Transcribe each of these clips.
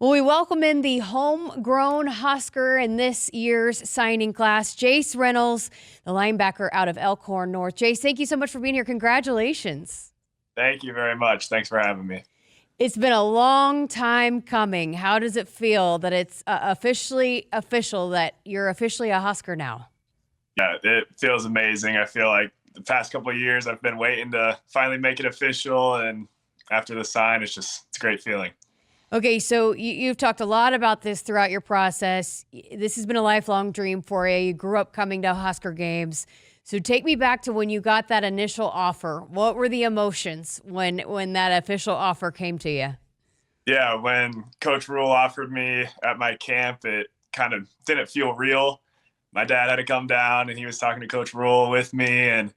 Well, we welcome in the homegrown Husker in this year's signing class, Jase Reynolds, the linebacker out of Elkhorn North. Jase, thank you so much for being here. Congratulations. Thank you very much. Thanks for having me. It's been a long time coming. How does it feel that it's officially official that you're officially a Husker now? Yeah, it feels amazing. I feel like the past couple of years I've been waiting to finally make it official, and after the sign, it's a great feeling. Okay, so you've talked a lot about this throughout your process. This has been a lifelong dream for you. You grew up coming to Husker games. So take me back to when you got that initial offer. What were the emotions when that official offer came to you? Yeah, when Coach Rule offered me at my camp, it kind of didn't feel real. My dad had to come down, and he was talking to Coach Rule with me, and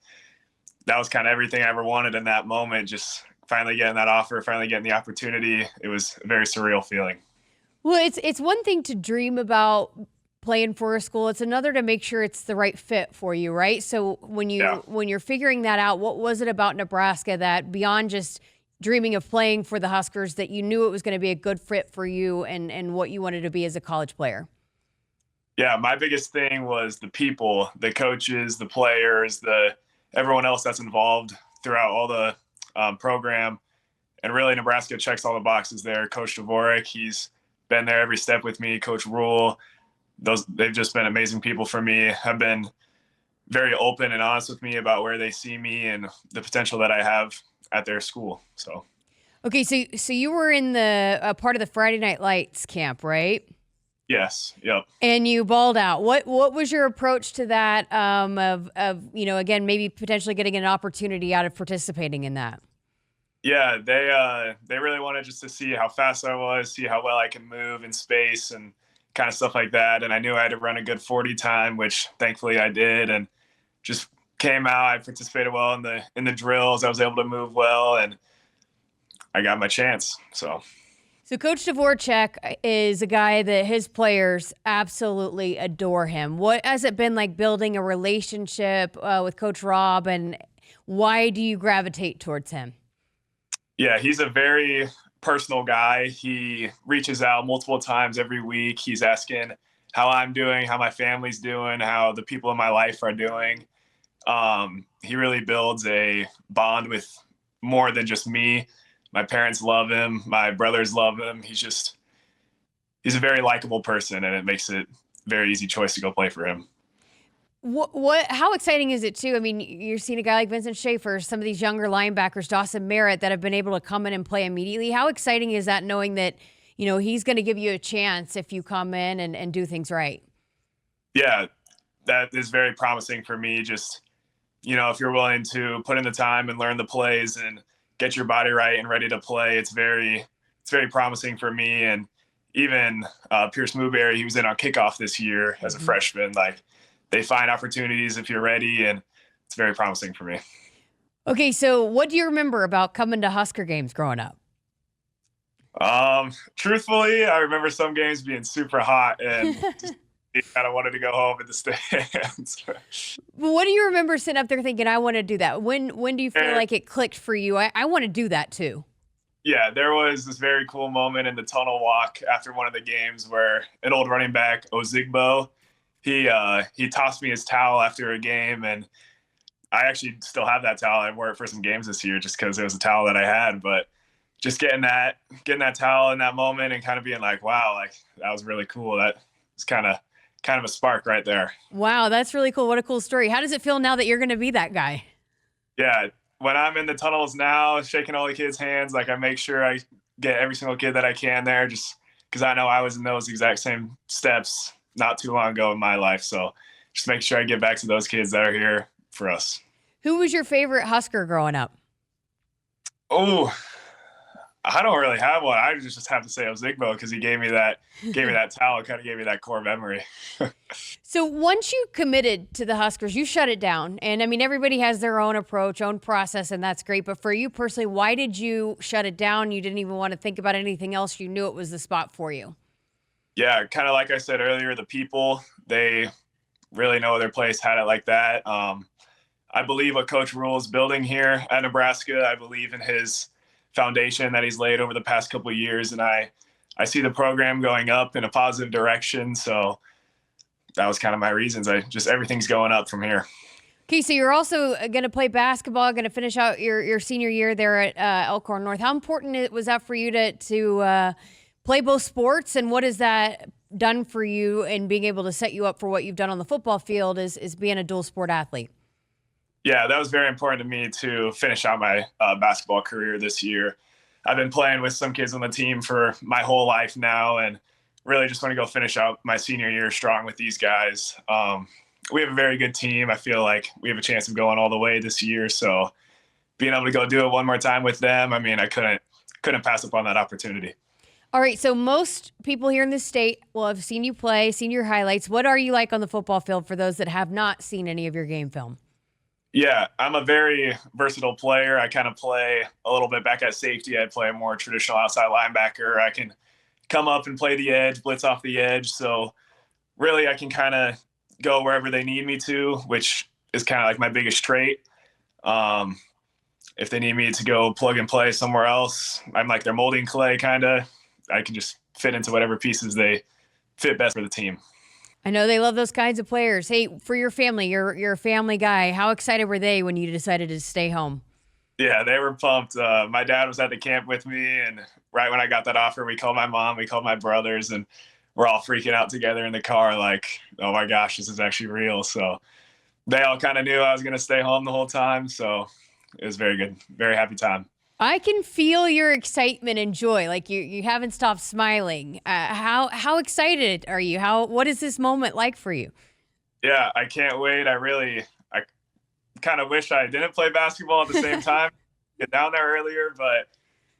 that was kind of everything I ever wanted in that moment, just finally getting that offer, finally getting the opportunity. It was a very surreal feeling. Well, it's one thing to dream about playing for a school. It's another to make sure it's the right fit for you, right? So when you're figuring that out, what was it about Nebraska that beyond just dreaming of playing for the Huskers that you knew it was going to be a good fit for you and what you wanted to be as a college player? Yeah, my biggest thing was the people, the coaches, the players, everyone else that's involved throughout all the program. And really, Nebraska checks all the boxes there. Coach Dvorak, he's been there every step with me. Coach Rule, they've just been amazing people for me. Have been very open and honest with me about where they see me and the potential that I have at their school. So, okay, so you were in the part of the Friday Night Lights camp, right? yes, yep. And you balled out. What was your approach to that? Of again, maybe potentially getting an opportunity out of participating in that. Yeah, they really wanted just to see how fast I was, see how well I can move in space and kind of stuff like that. And I knew I had to run a good 40 time, which thankfully I did, and just came out. I participated well in the drills. I was able to move well, and I got my chance. So Coach Dvorak is a guy that his players absolutely adore him. What has it been like building a relationship with Coach Rob, and why do you gravitate towards him? Yeah, he's a very personal guy. He reaches out multiple times every week. He's asking how I'm doing, how my family's doing, how the people in my life are doing. He really builds a bond with more than just me. My parents love him. My brothers love him. He's a very likable person, and it makes it a very easy choice to go play for him. How exciting is it too? I mean, you're seeing a guy like Vincent Schaefer, some of these younger linebackers, Dawson Merritt, that have been able to come in and play immediately. How exciting is that, knowing that, he's going to give you a chance if you come in and do things right? Yeah, that is very promising for me. Just, if you're willing to put in the time and learn the plays and get your body right and ready to play, it's very promising for me. And even Pierce Mooberry, he was in on kickoff this year as a freshman. Like, they find opportunities if you're ready, and it's very promising for me. Okay, so what do you remember about coming to Husker games growing up? Truthfully, I remember some games being super hot and just kind of wanted to go home in the stands. What do you remember sitting up there thinking, I want to do that? When do you feel like it clicked for you? I want to do that too. Yeah, there was this very cool moment in the tunnel walk after one of the games where an old running back, Ozigbo, he tossed me his towel after a game, and I actually still have that towel. I wore it for some games this year just because it was a towel that I had. But just getting that towel in that moment and kind of being like, wow, like that was really cool. That was kind of a spark right there. Wow, that's really cool. What a cool story. How does it feel now that you're going to be that guy? Yeah, when I'm in the tunnels now, shaking all the kids' hands, like I make sure I get every single kid that I can there, just because I know I was in those exact same steps not too long ago in my life. So just make sure I get back to those kids that are here for us. Who was your favorite Husker growing up? Oh, I don't really have one. I just have to say Ozigbo because he gave me that towel. Kind of gave me that core memory. So once you committed to the Huskers, you shut it down. And I mean, everybody has their own approach, own process, and that's great. But for you personally, why did you shut it down? You didn't even want to think about anything else. You knew it was the spot for you. Yeah, kind of like I said earlier, the people, they really know their place, had it like that. I believe what Coach Rule is building here at Nebraska. I believe in his foundation that he's laid over the past couple of years, and I I see the program going up in a positive direction. So that was kind of my reasons. Everything's going up from here. Okay, so you're also going to play basketball, going to finish out your senior year there at Elkhorn North. How important was that for you to play both sports, and what has that done for you in being able to set you up for what you've done on the football field is being a dual sport athlete? Yeah, that was very important to me to finish out my basketball career this year. I've been playing with some kids on the team for my whole life now, and really just want to go finish out my senior year strong with these guys. We have a very good team. I feel like we have a chance of going all the way this year. So being able to go do it one more time with them, I mean, I couldn't pass up on that opportunity. All right, so most people here in the state will have seen you play, seen your highlights. What are you like on the football field for those that have not seen any of your game film? Yeah, I'm a very versatile player. I kind of play a little bit back at safety. I play a more traditional outside linebacker. I can come up and play the edge, blitz off the edge. So really I can kind of go wherever they need me to, which is kind of like my biggest trait. If they need me to go plug and play somewhere else, I'm like their molding clay kind of. I can just fit into whatever pieces they fit best for the team. I know they love those kinds of players. Hey, for your family, you're a family guy. How excited were they when you decided to stay home? Yeah, they were pumped. My dad was at the camp with me, and right when I got that offer, we called my mom, we called my brothers, and we're all freaking out together in the car like, oh my gosh, this is actually real. So they all kind of knew I was going to stay home the whole time. So it was very good. Very happy time. I can feel your excitement and joy. Like you haven't stopped smiling. How excited are you? What is this moment like for you? Yeah, I can't wait. I kind of wish I didn't play basketball at the same time, get down there earlier, but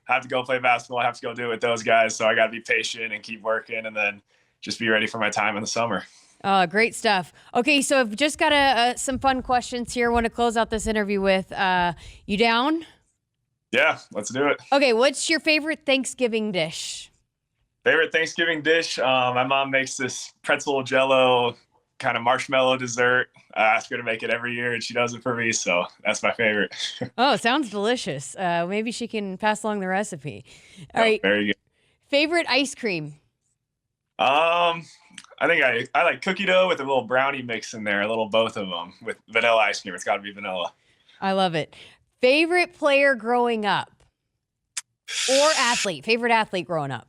I have to go play basketball. I have to go do it with those guys. So I got to be patient and keep working, and then just be ready for my time in the summer. Oh, great stuff. Okay, so I've just got some fun questions here I want to close out this interview with. You down? Yeah, let's do it. Okay, what's your favorite Thanksgiving dish? Favorite Thanksgiving dish? My mom makes this pretzel jello kind of marshmallow dessert. I ask her to make it every year, and she does it for me, so that's my favorite. Oh, sounds delicious. Maybe she can pass along the recipe. All right. Very good. Favorite ice cream? I think I like cookie dough with a little brownie mix in there, a little both of them with vanilla ice cream. It's got to be vanilla. I love it. Favorite player growing up or athlete? Favorite athlete growing up?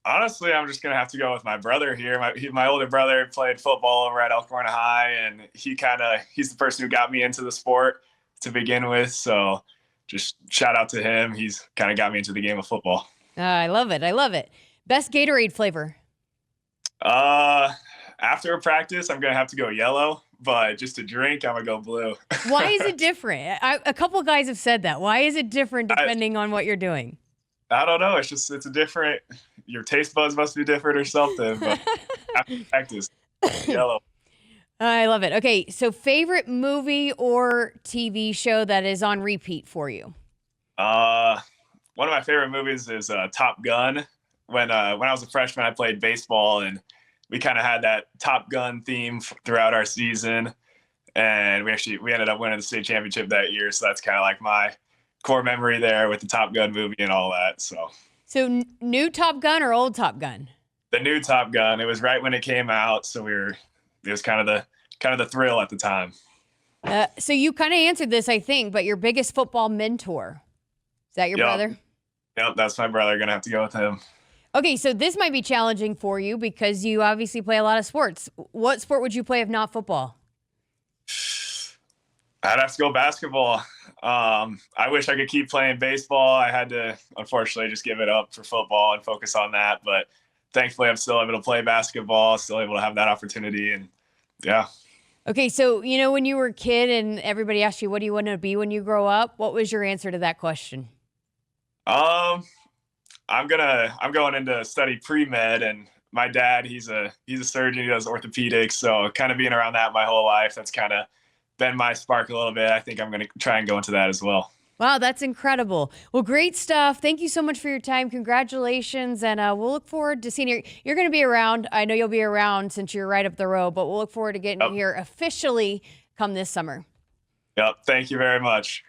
Honestly, I'm just going to have to go with my brother here. My older brother played football over at Elkhorn High, and he's the person who got me into the sport to begin with. So just shout out to him. He's kind of got me into the game of football. I love it. I love it. Best Gatorade flavor? After a practice, I'm going to have to go yellow, but just to drink, I'm going to go blue. Why is it different? A couple guys have said that. Why is it different depending on what you're doing? I don't know. It's a different, your taste buds must be different or something, but after practice, yellow. I love it. Okay, so favorite movie or TV show that is on repeat for you? One of my favorite movies is Top Gun. When I was a freshman, I played baseball, and we kind of had that Top Gun theme throughout our season, and we ended up winning the state championship that year. So that's kind of like my core memory there with the Top Gun movie and all that. So new Top Gun or old Top Gun? The new Top Gun. It was right when it came out, so it was kind of the thrill at the time. So you kind of answered this, I think, but your biggest football mentor, is that your brother? Yep, that's my brother. Gonna have to go with him. Okay, so this might be challenging for you because you obviously play a lot of sports. What sport would you play if not football? I'd have to go basketball. I wish I could keep playing baseball. I had to, unfortunately, just give it up for football and focus on that. But thankfully, I'm still able to play basketball, still able to have that opportunity. And yeah. Okay, so, when you were a kid and everybody asked you, what do you want to be when you grow up? What was your answer to that question? I'm going into study pre-med, and my dad, he's a surgeon. He does orthopedics. So kind of being around that my whole life, that's kind of been my spark a little bit. I think I'm going to try and go into that as well. Wow, that's incredible. Well, great stuff. Thank you so much for your time. Congratulations. And we'll look forward to seeing you. You're going to be around. I know you'll be around since you're right up the road, but we'll look forward to getting you here officially come this summer. Yep. Thank you very much.